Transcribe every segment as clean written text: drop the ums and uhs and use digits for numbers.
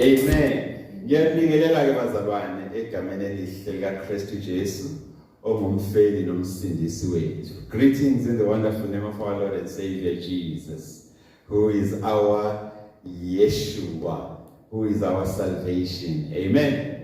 Amen. Ngiyabingelela ke bazalwane egameni elihle likaKristu Jesu ongumfeli nomsindisi wethu. Greetings in the wonderful name of our Lord and Savior Jesus, who is our Yeshua, who is our salvation. Amen.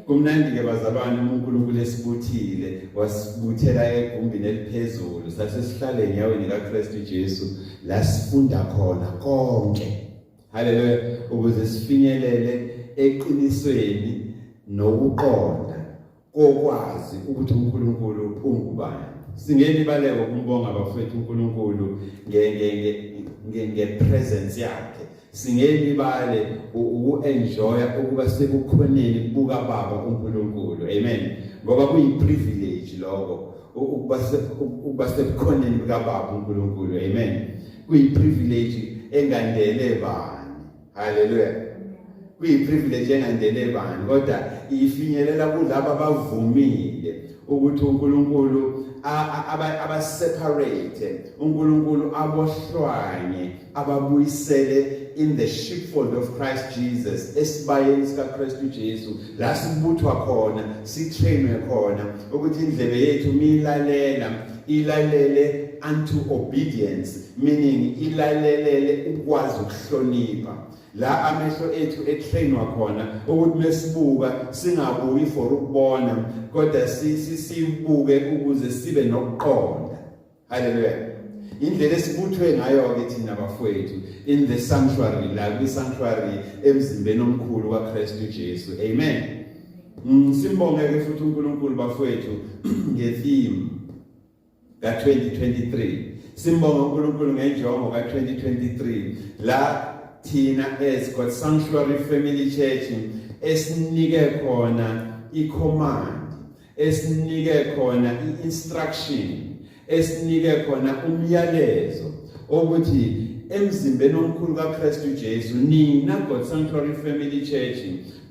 Kumnandi ke bazalwane uNkulunkulu esibuthile wasibuthela egumbini eliphezulu sasesihlale enyaweni kaKristu Jesu la sifunda khona konke. Hallelujah. Ukuze sifinyelele eqinisweni nokuqonda kokwazi ukuthi uNkulunkulu ungubani. Singeni baleko kumbonga abafethu uNkulunkulu ngepresence yakhe. Singeni bale uenjoy ukuba sekukhoneni kubuka baba uNkulunkulu. Amen. Ngoba kuyiprivilege lokho ukuba sekukhoneni kuka baba uNkulunkulu. Amen. Kuyiprivilege engandele bani. Hallelujah. Kuyiprivilege engandele bani kodwa ifinyelela kulabo abavumile ukuthi uNkulunkulu abaseparate, uNkulunkulu abohlwanye, ababuyisele in the sheepfold of Christ Jesus, esibayeni sikaKristu Jesu, la sibuthwa khona, sitrainwe khona ukuthi indlebe yethu ilalele unto obedience, meaning ilalelele ukwazi ukuhlonipha. La amehlo ethu etrainwa khona ukuthi mesibuka singabuki for ukubona kodwa sibuke ukuze sibe nokuqonda. Hallelujah. Indlela esibuthwe ngayo ke thina bafowethu in the sanctuary, la kwi sanctuary emzimbeni omkhulu kaKristu Jesu. Amen. Simbonge ke futhi uNkulunkulu bafowethu ngetheme ka2023. Simbonge uNkulunkulu ngenjongo ka2023 la thina as God Sanctuary Family Church esinike khona icommand, esinike khona iinstruction, esinike khona umyalezo ukuthi emzimbeni omkhulu kaKristu Jesu nina God Sanctuary Family Church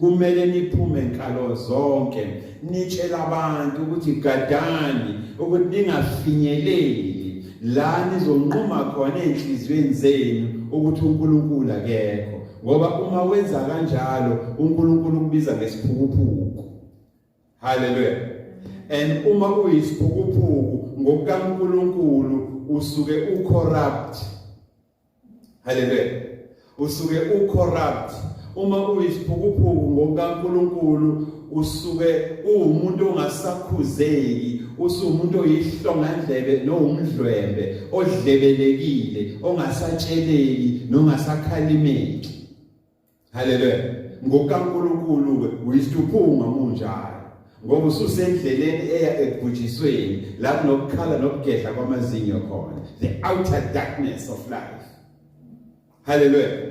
kumele niphume enkalo zonke nitshela abantu ukuthi gadani ukuthi ningafinyeleli la nizonquma khona enhlizweni zenu ukuthi uNkulunkulu akekho, ngoba uma wenza kanjalo uNkulunkulu kubiza ngesiphukuphuku. Hallelujah. And uma uyisiphukuphuku ngokukaNkulunkulu usuke ucorrupt. Hallelujah. Usuke ucorrupt. Uma uyisiphukuphuku ngokukaNkulunkulu usuke umuntu ongasakhuzeki, usumuntu oyihlongandlebe nomdlwembe, odlebelekile, ongasatsheleki, nongasakhalimeki. Hallelujah. ngokaNkulunkulu uyisithuphunga munjalo ngoba ususendleleni eya ekubhujisweni la kunokukhala nokugedla kwamazinyo khona, the outer darkness of life. Hallelujah.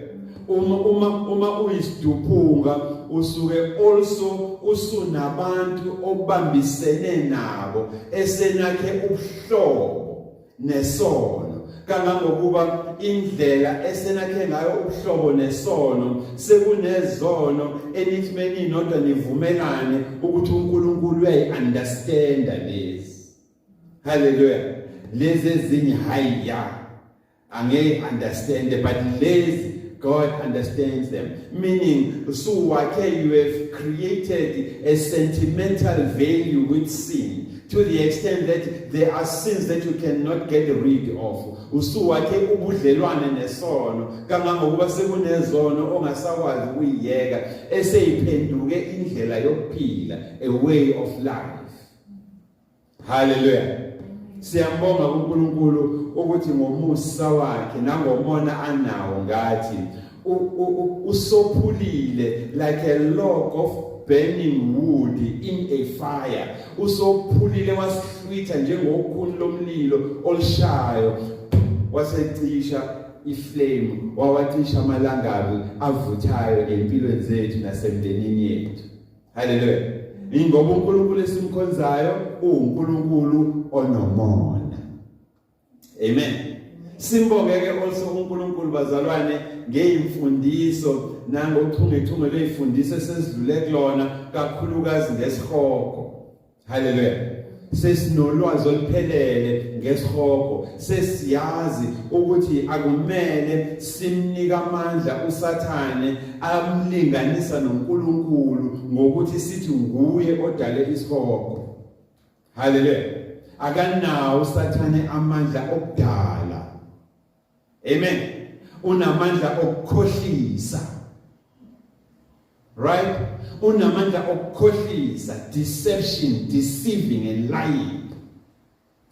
Uma uyisithuphunga usuke also usunabantu obambisene nabo esenakhe ubuhlobo nesono, kangangokuba indlela esenakhe ngayo ubuhlobo nesono sekunezono enithi meninodwa nivumelane ukuthi uNkulunkulu uyayi-understanda lezi. Hallelujah. Lezi ezinye hayi ya angeke understand, but lezi God understands them. Meaning, so wakhe you have created a sentimental value with sin to the extent that there are sins that you cannot get rid of. Usuwakhe ubudlelwane nesono kangangokuba sekunezono ongasakwazi ukuyiyeka eseyiphenduke indlela yokuphila, a way of life. Hallelujah. Siyambonga uNkulunkulu ukuthi ngomusa wakhe nangomona anawo ngathi usophulile like a log of burning wood in a fire. Usophulile wasihlwitha njengokhuni lomlilo olishayo, wasecisha iflame, wawacisha amalangabi avuthayo empilweni zethu nasemndenini yethu. Hallelujah. Ingoba uNkulunkulu esimkhonzayo uNkulunkulu onomona. Amen. Simbongeke also uNkulunkulu bazalwane ngeimfundiso nangochungechunge lweimfundiso esesidlule kulona kakhulukazi ngesihoko. Hallelujah. sesinolwazi oluphelele ngesihoko, sesiyazi ukuthi akumele simnika amandla uSathane amlinganisa noNkulunkulu ngokuthi sithi nguye odale isihoko. Hallelujah. Akanawo uSathane amandla okudala. Amen. Unamandla okukhohlisa. Right? Unamandla okukhohlisa, deception, deceiving and lying.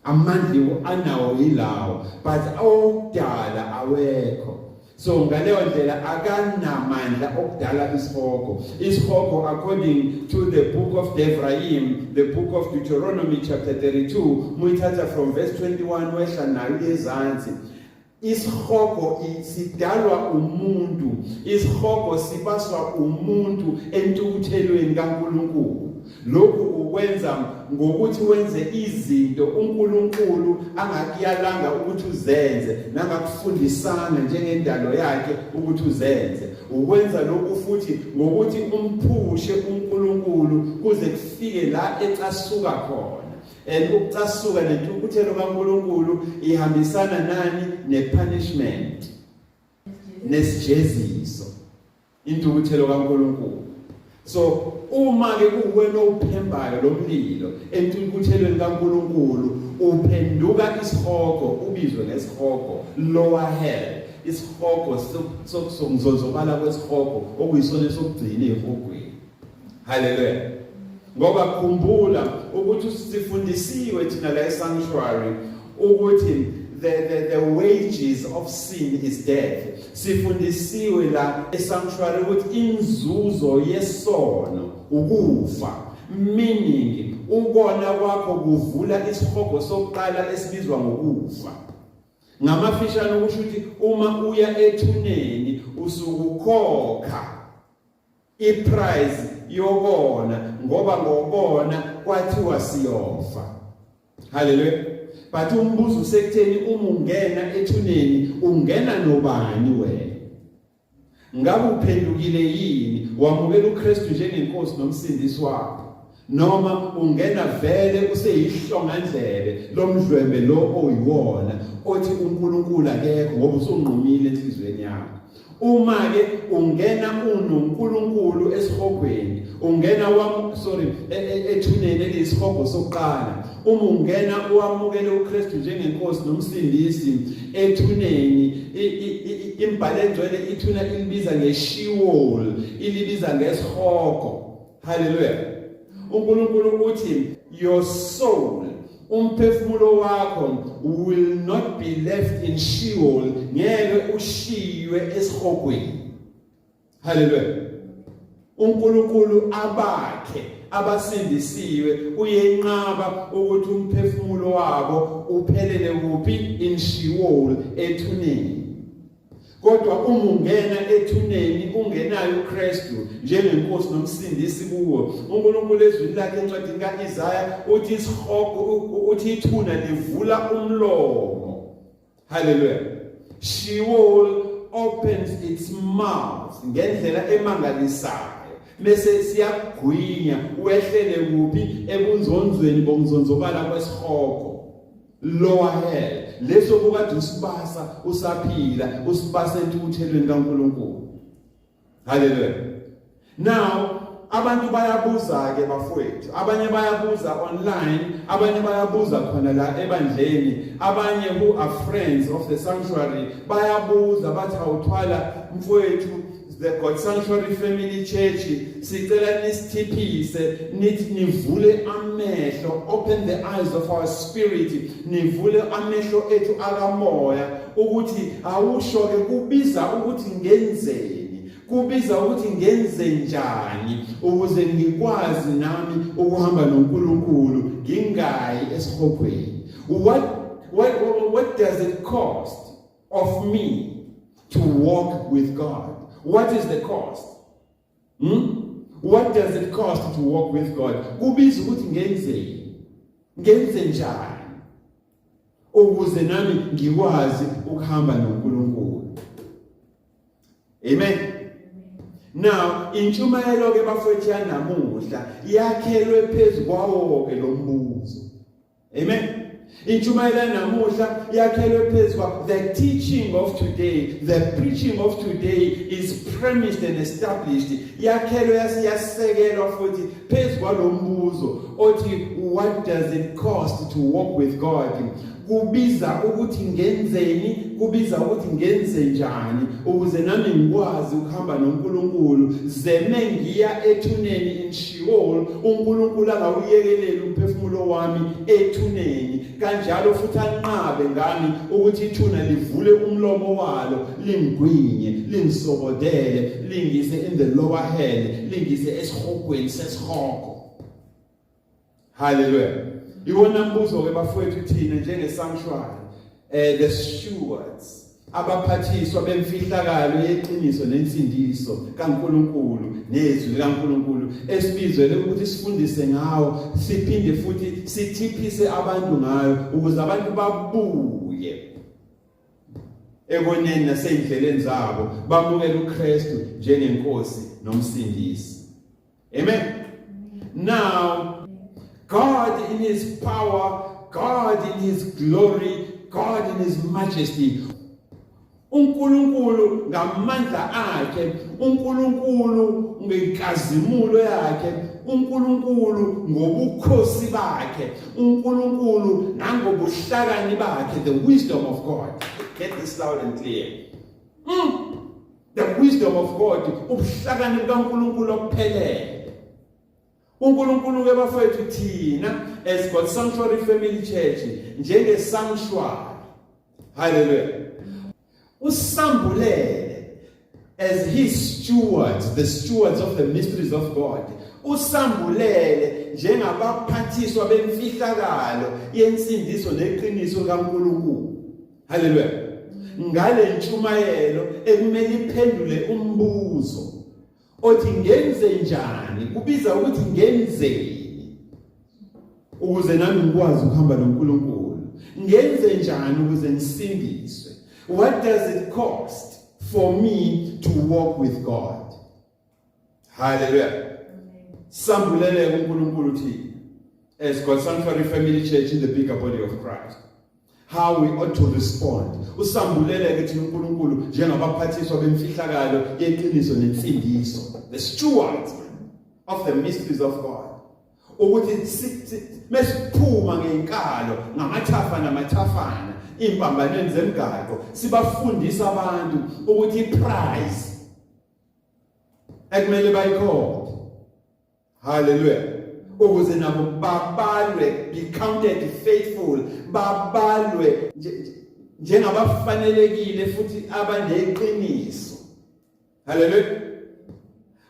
Amandla anawo yilawo, but okudala awekho. So ngaleyo ndlela akanamandla okudala isihoko. Isihoko, according to the book of Devarim, the book of Deuteronomy chapter 32, muyithatha from verse 21 wehla nayo ezansi. Isihoko sidalwa umuntu, isihoko sibaswa umuntu entukuthelweni kaNkulunkulu. Lokhu ukwenza ngokuthi wenze izinto uNkulunkulu angakuyalanga ukuthi uzenze, nangakufundisana njengendalo yakhe ukuthi uzenze. Ukwenza lokhu futhi ngokuthi umphushe uNkulunkulu kuze kufike la ecasuka khona. Ukucasuka nentukuthelo kaNkulunkulu ihambisana nani? Nepunishment, nesijeziso, intukuthelo kaNkulunkulu. So uma ke kuwena uphembayo lomlilo entukuthelweni kaNkulunkulu, uphenduka isihoko, ubizwe ngesihoko, lower hell, isihoko sokusongzozobala kwesihoko okuyisona sokugcina ehogweni. Hallelujah. Ngoba khumbula ukuthi sifundisiwe thina la esanctuary ukuthi the wages of sin is death. Sifundisiwe la esanctuary ukuthi inzuzo yesono ukufa, meaning ukona kwakho kuvula isihoko sokuqala esibizwa ngokufa. Ngamafishane ukusho ukuthi uma uya ethuneni usukukhokha iprice yokona ngoba ngokona kwathiwa siyofa. Hallelujah. But umbuzo usekutheni uma ungena ethuneni ungena nobani wena? Ngabe uphendukile yini? Wamukela uKristu njengenkosi nomsindisi wakho? Noma ungena vele useyihlongandlebe lomdlwembe lo oyiwona othi uNkulunkulu akekho ngoba usunqumile enhlizweni yakho? Uma ke ungena uNkulunkulu esihogweni, ungena ethuneni eliyisihoko sokuqala, uma ungena uwamukele uKristu njengenkosi nomsindisi ethuneni, imbhalo engcwele ithuna ilibiza ngeSheol, ilibiza ngesihoko. Hallelujah. uNkulunkulu uthi your soul, umphefumulo wakho will not be left in Sheol, ngeke ushiywe esihogweni. Hallelujah. uNkulunkulu abakhe abasindisiwe uyenqaba ukuthi umphefumulo wabo uphelele kuphi? In Sheol, ethuneni. Kodwa uma ungena ethuneni ungenayo uKristu njengenkosi nomsindisi kuwo, uNkulunkulu ezwini lakhe encwadini kaIsaya uthi isihoko, uthi ithuna livula umlomo. Hallelujah. Sheol opens its mouth ngendlela emangalisayo bese siyagwinya wehlele kuphi? Ebunzonzweni bongzonzobala kwesihoko, lower hell, leso kukade usibasa usaphila, usibasa entuthelweni kaNkulunkulu. Hallelujah. Now abantu bayabuza ke bafowethu, abanye bayabuza online, abanye bayabuza khona la ebandleni, abanye who are friends of the sanctuary bayabuza bathi awuthwala mfowethu, the God Sanctuary Family Church sicela nisithiphise nithi nivule amehlo, open the eyes of our spirit, nivule amehlo ethu akamoya ukuthi awusho ke kubiza ukuthi ngenzeni, kubiza ukuthi ngenzenjani ukuze ngikwazi nami ukuhamba noNkulunkulu ngingayi esihogweni. What does it cost of me to walk with God? What is the cost? What does it cost to walk with God? Kubiza ukuthi ngenzenjani ukuze nami ngikwazi ukuhamba noNkulunkulu. Amen. Now, intshumayelo ke bafowethu yanamuhla yakhelwe phezulu kwawo ke lo mbuzo. Amen. Intshumayelo namuhla yakhelwe phezu kwa the teaching of today, the preaching of today is premised and established. Yakhelwe yasekelwa futhi phezu kwalombuzo othi what does it cost to walk with God? Kubiza ukuthi ngenzeni, kubiza ukuthi ngenzenjani ukuze nami ngikwazi ukuhamba noNkulunkulu. Zeme ngiya ethuneni in Sheol, uNkulunkulu angawuyekeleli umphefumulo wami ethuneni. Kanjalo futhi anqabe ngami ukuthi ithuna livule umlomo walo, lingwinye, lingisobodele, lingise in the lower hell, lingise esihogweni sesihoko. Hallelujah. Iwona mbuzo ke bafowethu thina njenge sanctuary, the stewards, abaphathiswa bemfihlakalo yeqiniso nensindiso kaNkulunkulu nezwi likaNkulunkulu esibizwele ukuthi sifundise ngawo, siphinde futhi sithiphise abantu ngayo ukuze abantu babuye ekoneni nasendleleni zabo bamukele uKristu njengenkosi nomsindisi. Amen. Now God in his power, God in his glory, God in his majesty. uNkulunkulu ngamandla akhe, uNkulunkulu ngenkazimulo yakhe, uNkulunkulu ngobukhosi bakhe, uNkulunkulu nangobuhlakani bakhe, the wisdom of God. Get this loud and clear. The wisdom of God, ubuhlakani bukaNkulunkulu obuphelele. uNkulunkulu ke bafowethu thina as God Sanctuary Family Church njenge sanctuary. Hallelujah. Usambulele as his stewards, the stewards of the mysteries of God. Usambulele njengabaphathiswa bemfihlakalo yensindiso neqiniso kaNkulunkulu. Hallelujah. Ngale ntshumayelo ekumele iphendule umbuzo othi ngenzenjani, kubiza ukuthi ngenzeni ukuze nami ngikwazi ukuhamba noNkulunkulu. Ngenzenjani ukuze ngisindiswe? What does it cost for me to walk with God? Hallelujah. Sambulele uNkulunkulu thina as God Sanctuary Family Church in the bigger body of Christ. How we ought to respond. Usambulele ke thina uNkulunkulu njengabaphathiswa bemfihlakalo yeqiniso nensindiso, the stewards of the mysteries of God. Ukuthi mesiphuma ngenkalo ngamathafa namathafana impambanweni zemigaqo sibafundisa abantu ukuthi prize ekumele bayikhokhe. Hallelujah. Ukuze nabo babalwe, be counted faithful, babalwe njengabafanelekile futhi abaneqiniso. Hallelujah.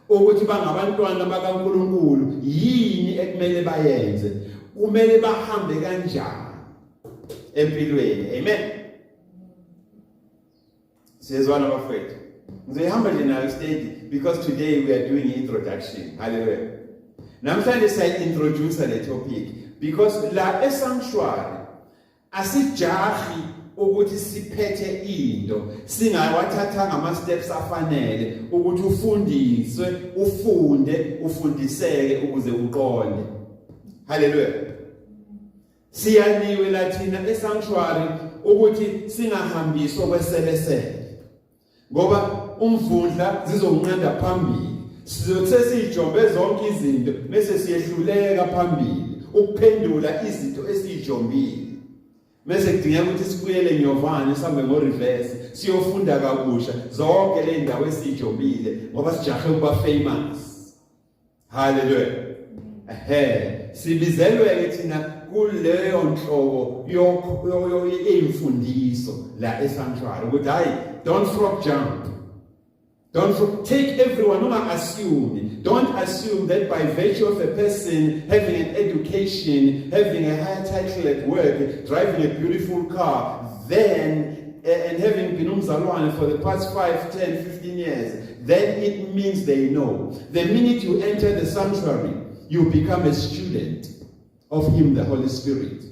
Ukuthi bangabantwana bakaNkulunkulu yini ekumele bayenze, kumele bahambe kanjani empilweni. Amen. Siyezwana bafethu. Ngizohamba nje nayo steady because today we are doing introduction. Hallelujah. Namhlanje siya-introduce le topic because la esanctuary asijahi ukuthi siphethe into singawathatha ngama-steps afanele ukuthi ufundiswe, ufunde, ufundiseke ukuze uqonde. Hallelujah. Siyaniwe lathina esanctuary ukuthi singahambiswa kweselesele ngoba umvundla zizonqanda phambili. Sizothe sijombe zonke izinto bese siyehluleka phambili ukuphendula izinto esijombile. Mase kudingeka ukuthi sibuyele nyovane sihambe ngo reverse siyofunda kabusha zonke le ndawo esijombile ngoba sijahe ukuba famous. Hallelujah. Sibizelwe ke thina kuleyo nhlobo yemfundiso la esanctuary ukuthi hayi, don't frog jump. Take everyone, don't assume that by virtue of a person having an education, having a high title at work, driving a beautiful car, then, and having been umzalwane for the past 5, 10, 15 years, then it means they know. The minute you enter the sanctuary, you become a student of Him, the Holy Spirit.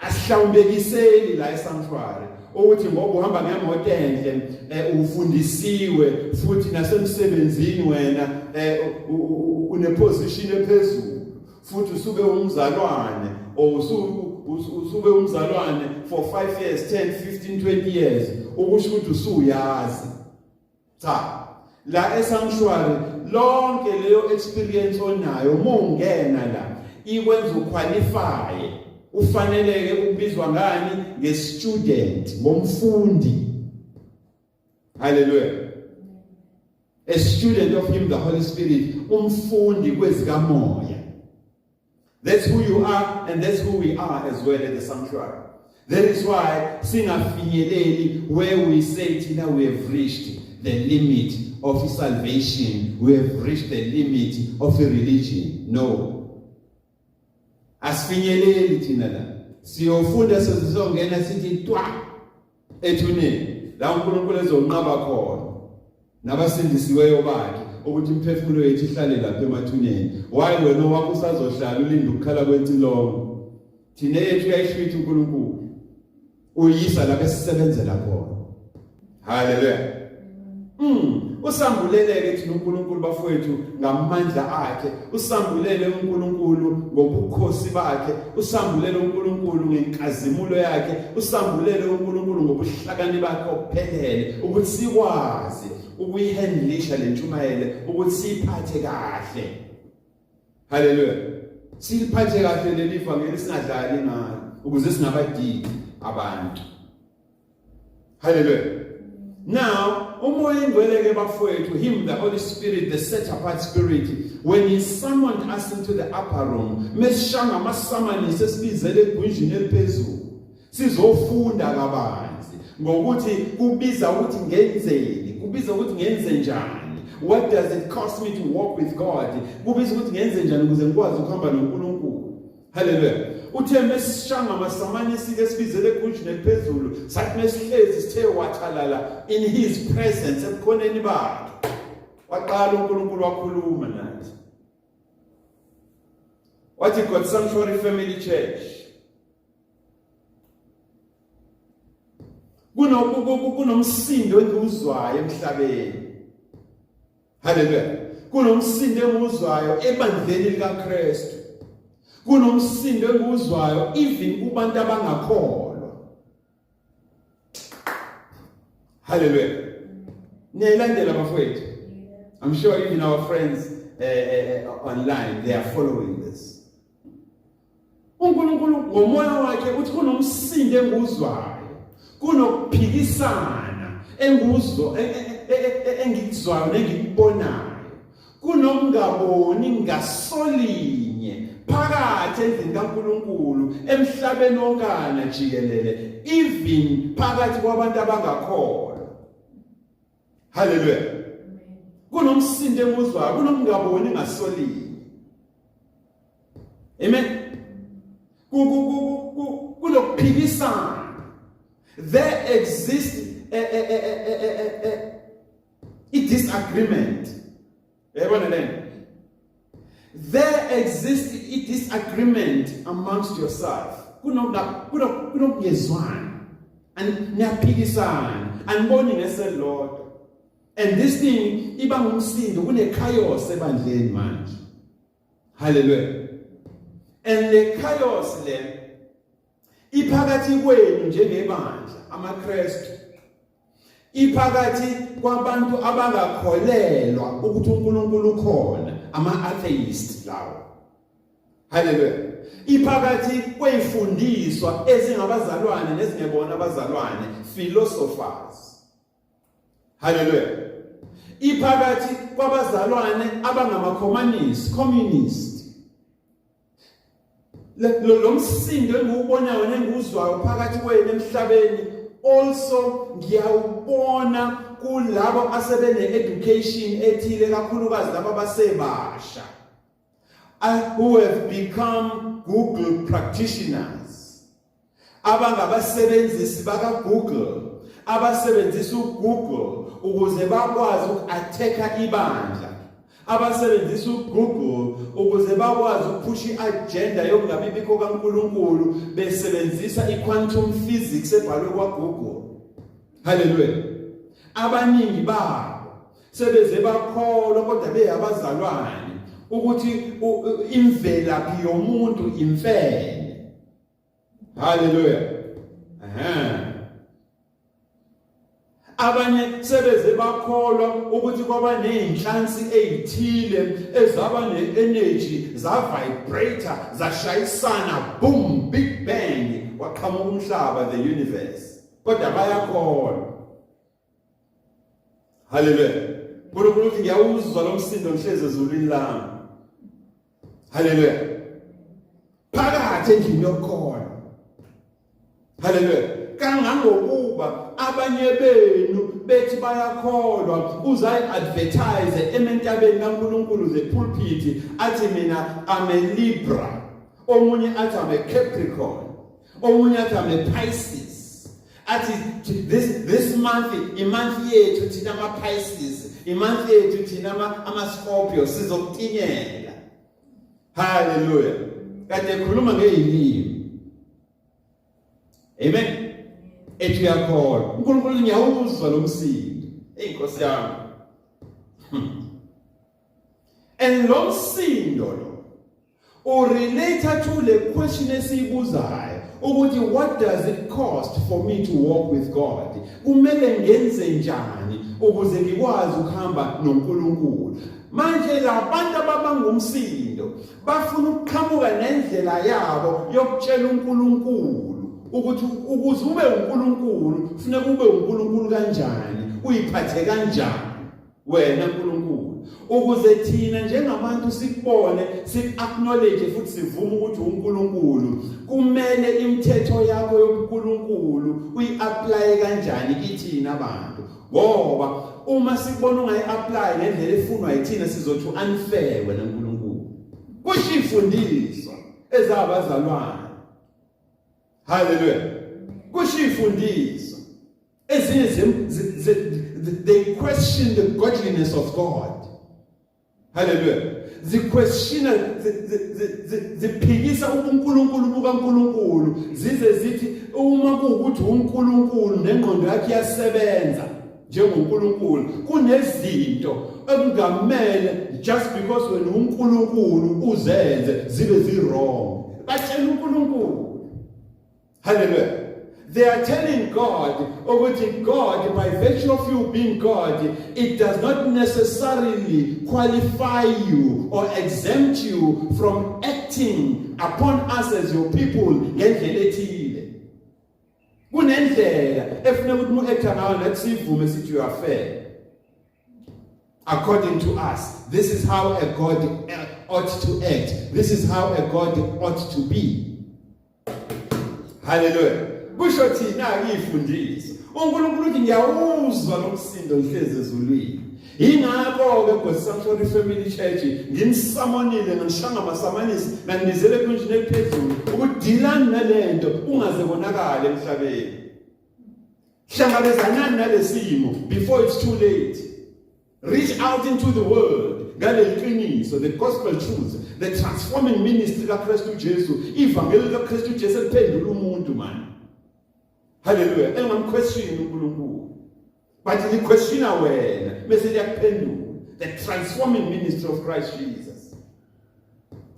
Asihlawumbekiseli la sanctuary. Ukuthi ngoba uhamba ngemoto enhle ufundisiwe futhi nasemsebenzini wena une position ephezulu futhi usube umzalwane or usube umzalwane for 5 years, 10, 15, 20 years, ukusho ukuthi usuyazi. Cha, la esanctuary lonke leyo experience onayo mungena la ikwenza uqualify, ufaneleke ukubizwa ngani nge-student, ngomfundi. Hallelujah. A student of him, the Holy Spirit, umfundi kwezikamoya. That's who you are, and that's who we are as well at the sanctuary. That is why singafinyeleli where we say tina we have reached the limit of salvation, we have reached the limit of the religion. No. Asifinyeleli tina la. Siyofunda sizongena sithi twa ethuneni. La uNkulunkulu ezonqaba khona. Nabasindisiweyo bakhe ukuthi imphefumulo yethu ihlale lapha emathuneni. While wena wakho usazohlala ulinda ukukhala kwentilongo. Thina yethu uyayishwitha uNkulunkulu. Uyisa lapha esisebenzela khona. Hallelujah. Usambuleleke thina uNkulunkulu bafowethu ngamandla akhe, usambulele uNkulunkulu ngobukhosi bakhe, usambulele uNkulunkulu ngenkazimulo yakhe, usambulele uNkulunkulu ngobuhlakani bakhe ophelele ukuthi sikwazi ukuyihandlisha lentshumayelo, ukuthi siphathe kahle. Hallelujah. Siphathe kahle leli vangeli singadlali ngalo ukuze singabadili abantu. Hallelujah. Now, umoya ingcwele bafowethu, him, the Holy Spirit, the set apart spirit, when he summoned us into the upper room, mesishanga amasamani sesibizele egunjini eliphezulu, sizofunda kabanzi ngokuthi kubiza ukuthi ngenzeni, kubiza ukuthi ngenzenjani. What does it cost me to walk with God? Kubiza ukuthi ngenzenjani ukuze ngikwazi ukuhamba noNkulunkulu. Hallelujah. Uthe mesishanga amasamani sike sibizele egunjini eliphezulu, sathi mesihlezi sithe wathalala in his presence ebukhoneni bakhe. Waqala uNkulunkulu wakhuluma nathi. Wathi God Sanctuary Family Church, kunomsindo engiwuzwayo emhlabeni. Hallelujah. Kunomsindo engiwuzwayo ebandleni likaKristu. Kunomsindo engiwuzwayo even kubantu abangakholwa. Hallelujah. Niyalandela bafowethu. I'm sure even our friends online, they are following this. uNkulunkulu ngomoya wakhe uthi kunomsindo engiwuzwayo, kunokuphikisana engikuzwayo nengikubonayo, kunomngaboni ngasolinye phakathi endlini kaNkulunkulu emhlabeni onkana jikelele, even phakathi kwabantu abangakholwa. Hallelujah. Kunomsindo enguzwayo, kunomngaboni ngasolinye. Amen. Kunokuphikisana. There exists a disagreement. There exists a disagreement amongst yourself. Kunokuyezwana and niyaphikisana andiboni ngeselodwa. And this thing iba ngumsindo, kune chaos ebandleni manje. Hallelujah. And the chaos le iphakathi kwenu njengebandla amaKristu, iphakathi kwabantu abangakholelwa ukuthi uNkulunkulu ukhona, ama-atheist lawo. Hallelujah. Iphakathi kwezifundiswa ezingabazalwane nezingebona abazalwane, philosophers. Hallelujah. Iphakathi kwabazalwane abangama-communist. Lo msindo engiwubonayo nengiwuzwayo phakathi kwenu emhlabeni, also ngiyawubona kulabo asebene education ethile, kakhulukazi labo abasebasha, who have become Google practitioners, abangabasebenzisi baka-Google, abasebenzisa uGoogle ukuze bakwazi uku-attacka ibandla, abasebenzisa uGoogle ukuze bakwazi ukuphusha i-agenda yokungabibikho kaNkulunkulu besebenzisa i-quantum physics ebhalwe kwaGoogle. Hallelujah. Abaningi babo sebeze bakholwa kodwa beyabazalwane ukuthi imvelaphi yomuntu imfene. Hallelujah. Abanye sebeze bakholwa ukuthi kwaba nezinhlansi ezithile ezaba neenergy za vibrator zashayisana, boom, big bang, waqhamuka umhlaba, the universe. Kodwa bayakholwa. Hallelujah. Kulo ukuthi ngiyawuzwa lo msindo ngihleze ezulwini lami. Hallelujah. Phakathi endlini yokukholwa. Hallelujah. Kangangokuba abanye benu bethi bayakholwa uzayi advertise ementabeni kaNkulunkulu the pulpit athi mina I'm a Libra, omunye athi I'm a Capricorn, omunye athi I'm a Pisces, athi this month imonth yethu thina ama Pisces, imonth yethu thina ama Scorpio sizokutingela. Hallelujah. Kade khuluma ngezilimi. Amen. Ethi yakholwa uNkulunkulu ngiyawuzwa lo msindo inkosi yami. And lo msindo lo relate to the question esibuzayo ukuthi what does it cost for me to walk with God? Kumele ngenzenjani ukuze ngikwazi ukuhamba noNkulunkulu? Manje labantu ababangumsindo bafuna ukuqhamuka nendlela yabo yokutshela uNkulunkulu ukuthi ukuze ube uNkulunkulu kufanele ube uNkulunkulu kanjani, uyiphathe kanjani wena uNkulunkulu, ukuze thina njengabantu sikubone, sik-acknowledge futhi sivume ukuthi uNkulunkulu, kumele imithetho yakho yobuNkulunkulu uyi-apply kanjani kithina abantu. Ngoba uma sikubona ungayi-apply ngendlela efunwa yithina sizothi unfair wena uNkulunkulu. Kusho imfundiso ezabazalwane. Hallelujah. Kusho imfundiso ezinye they question the godliness of God. Hallelujah. Ziphikisa ubuNkulunkulu bukaNkulunkulu, zize zithi uma kuwukuthi uNkulunkulu nengqondo yakhe iyasebenza njengoNkulunkulu, kunezinto ekungamele just because wena uNkulunkulu uzenze zibe zi-wrong. Batshela uNkulunkulu. Hallelujah. They are telling God, ukuthi God, by virtue of you being God, it does not necessarily qualify you or exempt you from acting upon us as your people ngendlela ethile. Kunendlela efuneka ukuthi mu-acta ngayo nathi sivume sithi you are fair. According to us, this is how a God ought to act. This is how a God ought to be. Hallelujah. Kusho thina akuyifundisi. uNkulunkulu uthi ngiyawuzwa lo msindo ngihleze ezulwini. Ingakho ke ngoSanctuary Family Church nginisamonile nganishanga amasamanisi nganibizele kunjini ephezulu ukudilana nalento ungaze bonakala emhlabeni. Hlangabezana nalesimo before it's too late. Reach out into the world. Ngaleqiniso, the gospel truth, the transforming ministry kaKristu Jesu, ivangeli kaKristu Jesu eliphendula umuntu man. Hallelujah. Engamquestion uNkulunkulu. But the questioner wena bese liyakuphendula. The transforming ministry of Christ Jesus.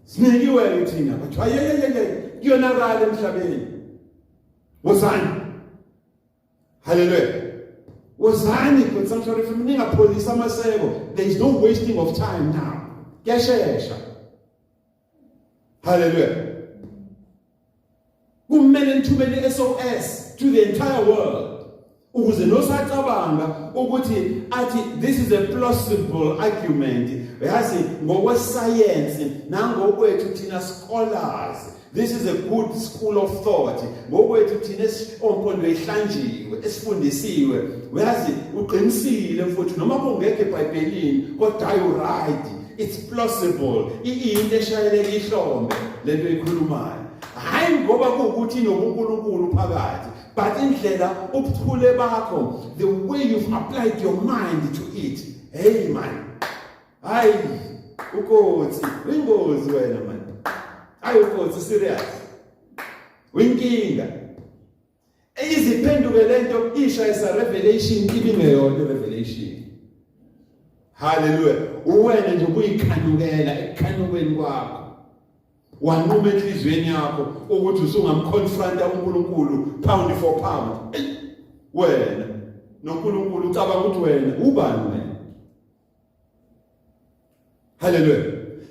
Sinikiwe thina bathi ayeyeyeye kuyonakala emhlabeni. Wozani? Hallelujah. Wozani consumption family ngapholisa amaseko. There is no wasting of time now. Kuyashesha. Hallelujah. Kumele nithumele SOS to the entire world. Ukuze nosacabanga ukuthi athi this is a plausible argument. Yazi ngokwe-science nangokwethu thina scholars. This is a good school of thought. Ngokwethu thina ompondo ehlanjiwe esifundisiwe. Uyazi uqinisile mfowethu noma kungekho eBhayibhelini kodwa you right. It's plausible. Into eshayeleke ihlombe lento ekhulumayo. Hayi ngoba kuukuthi noNkulunkulu phakathi. But indlela ubuthule bakho, the way you've applied your mind to it. Hey man. Hayi ukuthi ingozi wena man. Hayi ukuthi serious. Winkinga. Iziphenduke lento isha esa revelation ibingeyona revelation. Hallelujah. Uwena nje ukuyikhanukela ekukhanukweni kwakho. Wanquma enhlizweni yakho ukuthi usungamconfronta uNkulunkulu pound for pound. Wena noNkulunkulu ucabanga ukuthi wena ubani wena? Hallelujah.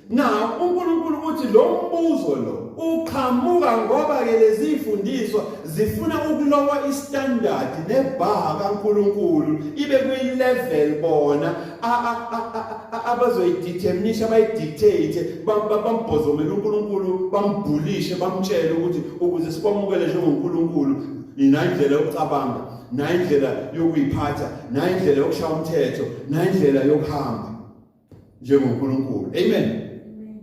Now uNkulunkulu uthi lo mbuzo lo uqhamuka ngoba ke lezi zifundiswa zifuna ukulowa istandard nebar kaNkulunkulu ibe kwi level bona abazoyidetermine abayidictate bambhozomela uNkulunkulu bambhulishe bamtshele ukuthi ukuze sikwamukele njengoNkulunkulu inandlela yokucabanga nayindlela yokuyiphatha nayindlela yokushaya umthetho nayindlela yokuhamba njengoNkulunkulu. Amen.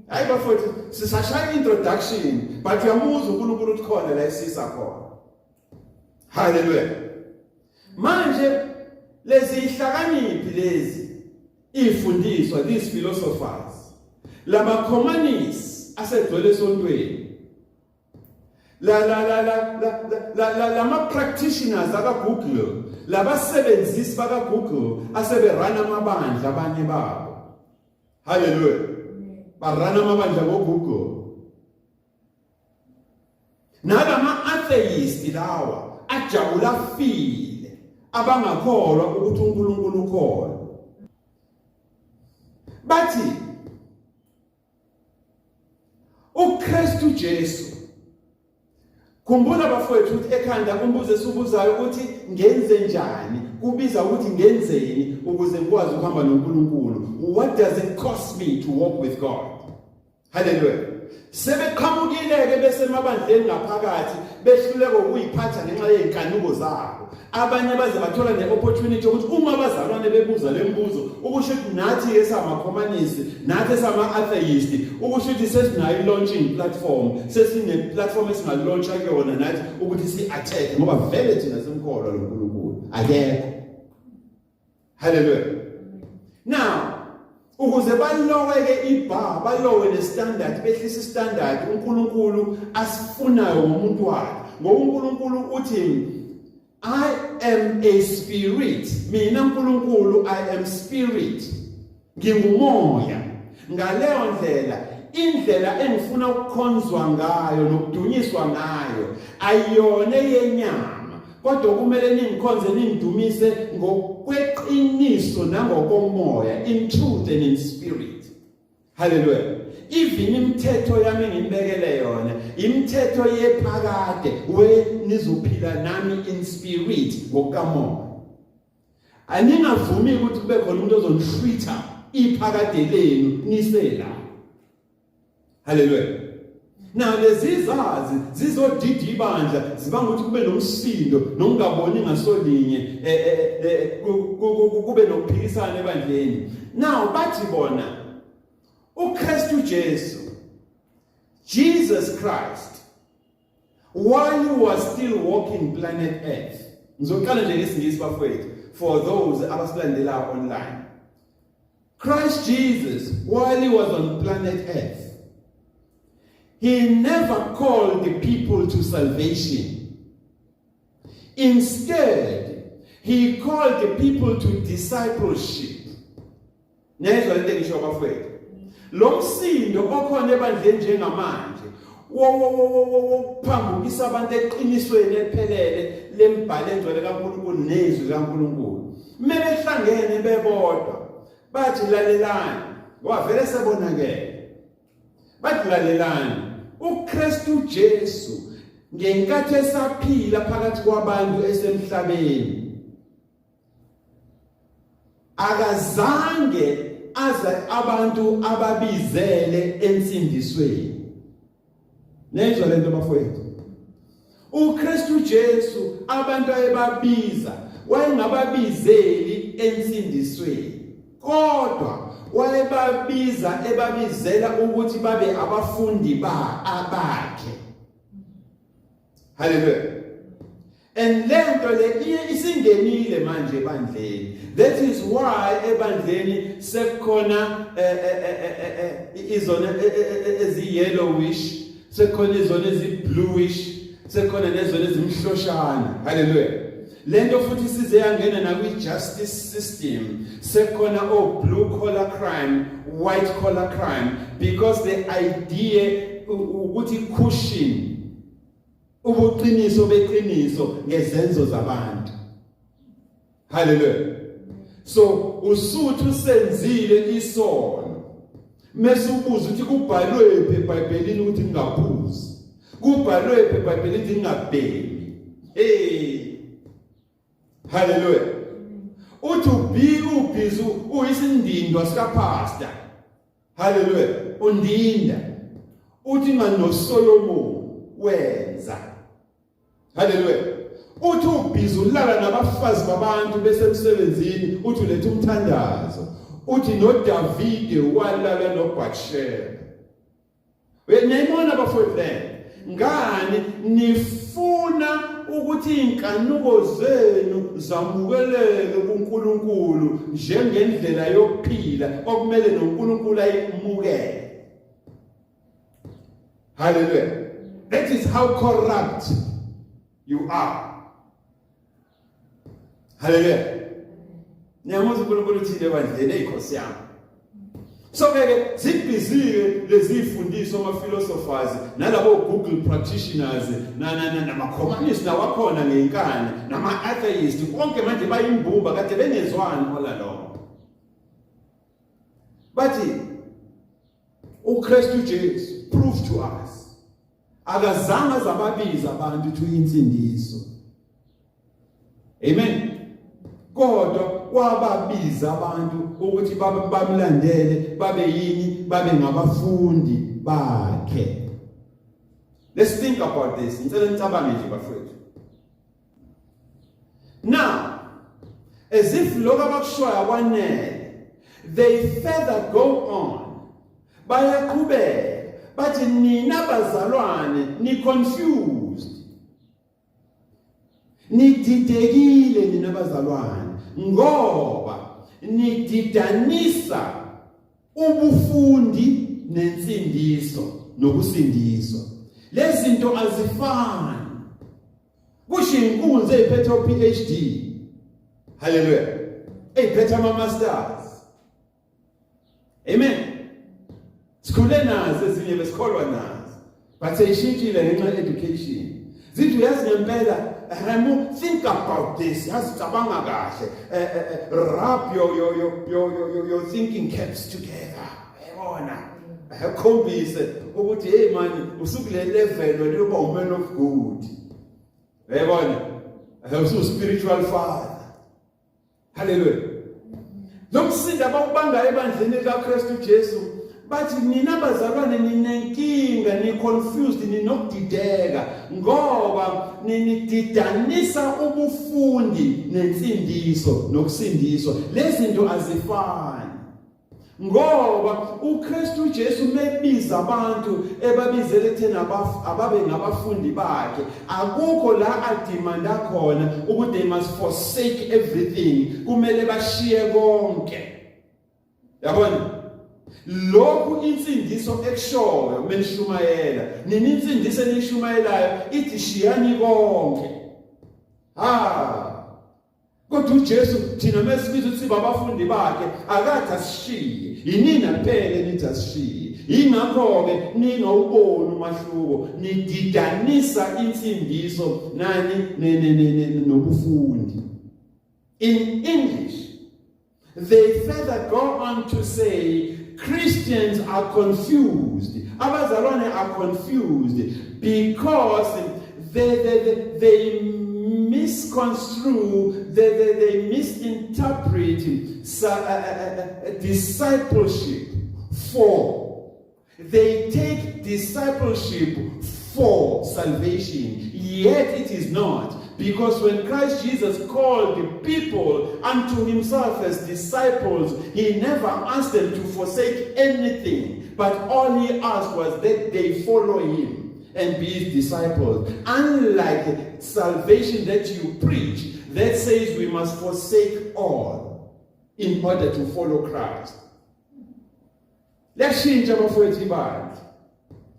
Hayi bafowethu sisashaya introduction but uyamuzwa uNkulunkulu uthi khona la isisa khona. Hallelujah. Manje lezi ihlakaniphi lezi ifundiswa these philosophers lama communists asedwele esontweni lama practitioners aka Google labasebenzisi baka Google aseberana amabandla abanye babo. Hallelujah. Barana amabandla go Google. Nalama atheist lawa ajabula file abangakholwa ukuthi uNkulunkulu ukhona. Bathi uKristu Jesu khumbula bafowethu ukuthi ekhanda kumbuzo esibuzayo ukuthi ngenzenjani kubiza ukuthi ngenzeni ukuze ngikwazi ukuhamba noNkulunkulu. What does it cost me to walk with God? Hallelujah. Sebeqhamukile-ke bese emabandleni ngaphakathi behluleka ukuyiphatha ngenxa yeinkanuko zabo. Abanye baze bathola ne-opportunity ukuthi uma abazalwane bebuza le mbuzo ukusho ukuthi nathi esama-communist nathi esama-atheist ukusho ukuthi sesinayo i-launching platform sesine-platform esingalauncha kuyona nathi ukuthi si-attack ngoba vele thina simkholwa lo Nkulunkulu akekho. Hallelujah. Now ukuze baloweke ibar balowe ne-standard behlisa i-standard uNkulunkulu asifunayo ngomuntu wakhe ngoba uNkulunkulu uthi I am a spirit. Mina uNkulunkulu I am spirit. Ngingumoya. Ngaleyo ndlela indlela engifuna ukukhonzwa ngayo nokudunyiswa ngayo ayiyona yenyama kodwa kumele ningikhonze ningidumise ngokweqiniso nangokomoya in truth and in spirit. Hallelujah. Even imithetho yami ngibekele yona imithetho yephakade we nizophila nami in spirit ngokamoya. Aningavumi ukuthi kube khona umuntu ozonishwitha iphakade lenu nisela. Hallelujah. Now lezi zazi zizodida ibandla zibanga ukuthi kube nomsindo nokungaboni ngasolinye kube nokuphikisana ebandleni. Now bathi bona uKristu Jesu, Jesus Christ, while he was still walking planet Earth. Ngizoqala nje ngesingisi bafowethu for those abasilandela online. Christ Jesus, while he was on planet Earth, he never called the people to salvation. Instead, he called the people to discipleship. Nezwa lento ngisho bafowethu. Lo msindo okhona ebandleni njengamanje wokuphambukisa abantu eqinisweni eliphelele lembhalo engcwele kaNkulunkulu nezwi kaNkulunkulu kumele behlangene bebodwa bathi lalelani ngoba vele sebonakele bathi lalelani uKristu Jesu ngenkathi esaphila phakathi kwabantu esemhlabeni akazange aza abantu ababizele ensindisweni. Nezwa lento bafowethu. uKristu Jesu abantu ayebabiza wayengababizeli ensindisweni. Kodwa wayebabiza ebabizela ukuthi babe abafundi bakhe. Hallelujah. And lento le isingenile manje ebandleni. That is why ebandleni sekhona izona ezi-yellowish, sekhona izona ezi-bluish, sekhona nezona ezimhloshana. Hallelujah. lento futhi size yangena na kwi justice system sekhona blue collar crime, white collar crime, because the idea ukuthi cushion ubuqiniso beqiniso ngezenzo zabantu. Hallelujah. So usuthu senzile isono mase ubuza ukuthi kubhalwe eBhayibhelini ukuthi ngingaphuzi, kubhalwe eBhayibhelini ukuthi ngingabhemi. Hallelujah. Uthi ubhizi uyisindindwa sika pastor. Hallelujah. Undinda uthi nganoSolomon wenza. Hallelujah. Uthi ubhizi ulala nabafazi babantu besemsebenzini, uthi ulethe umthandazo. Uthi noDavide walala noBathsheba. Wenayimona bafowethu, ngani nifuna ukuthi inkanuko zenu zamukeleke kuNkulunkulu njengendlela yokuphila okumele noNkulunkulu ayimukele. Hallelujah. That is how corrupt you are. Hallelujah. Niyamuzi uNkulunkulu uthile ebandleni eyinkosi yami. So ke zibhizile lezi zifundiso ama philosophers nalabo Google practitioners nama communists nawakhona ngenkani nama atheists bonke manje bayimbumba kade bengezwani olalo. Bathi uKristu Jesu prove to us akazange zababiza abantu ukuthi insindiso. Amen. Kodwa wababiza abantu ukuthi bamlandele babe yini, babe ngabafundi bakhe. Let's think about this. Ngicela nicabange nje bafowethu. Now, as if lokho abakushoya kwanele, they further go on. Bayaqhubeka bathi nina bazalwane ni confused. Nididekile nina bazalwane ngoba nididanisa ubufundi nensindiso nokusindiswa. Lezi zinto azifani. Kusho inkunzi eziphethe PhD. Hallelujah. Eziphethe ama masters. Amen. Sikhule nazo ezinye besikholwa nazo. But seyishintshile ngenxa education. Zithi uyazi ngempela, think about this. Yazicabanga kahle. Wrap your thinking caps together. Yabona. Akhombise ukuthi hey man, usukule level lokuba uman of good. Yabona. Usu spiritual father. Hallelujah. Lokusinda abakubanga ebandleni likaKristu Jesu. Bathi nina bazalwane ninenkinga, ni confused, ninokudideka ngoba nididanisa ubufundi nensindiso nokusindiswa. Lezi zinto azifani. Ngoba uKristu Jesu mebiza abantu ebabizele thina ababe ngabafundi bakhe, akukho la adimanda khona ukuthi they must forsake everything, kumele bashiye konke. Yabona? Lokhu insindiso ekushoyo menishumayela, nini insindiso enishumayelayo ithi shiyani konke. Kodwa uJesu thina mesibiza ukuthi babafundi bakhe akathi asishiye, yinina kuphela nithi asishiye. Ingakho ke ningawuboni umahluko, nididanisa insindiso nani nobufundi. In English, they further go on to say Christians are confused. Abazalwane are confused because they misconstrue, they misinterpret discipleship for. They take discipleship for salvation, yet it is not. Because when Christ Jesus called the people unto himself as disciples, he never asked them to forsake anything, but all he asked was that they follow him and be his disciples. Unlike salvation that you preach, that says we must forsake all in order to follow Christ. Let's change our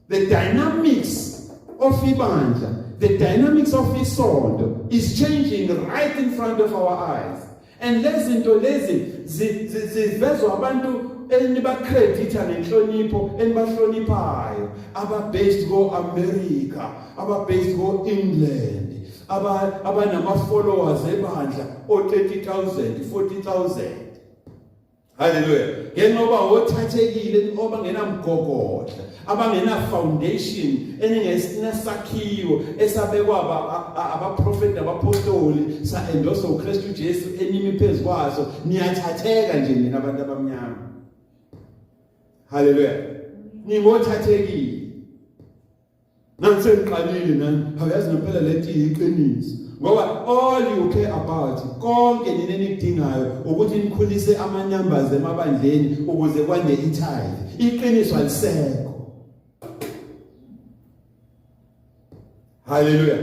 the dynamics of ibandla the dynamics of isonto is changing right in front of our eyes. And lezi zinto lezi zivezwa abantu enibacredita ngenhlonipho enibahloniphayo, aba-based go-America, aba-based go-England, abanama-followers ebandla o-30,000, 40,000. Hallelujah. Ngoba othathekile oba ngenamgogodla, abangena foundation eningesakhiwo esabekwa abaprofeti nabapostoli sa-endorse uKristu Jesu enimi phezu kwaso, niyathatheka nje nina abantu abamnyama. Hallelujah. Ningothathekile. Nangisengiqalile nani, awayazi ngempela leti iqiniso. Ngoba all you care about, konke nina enikudingayo ukuthi nikhulise ama-numbers emabandleni ukuze kwande itithe. Iqiniso alisekho. Hallelujah.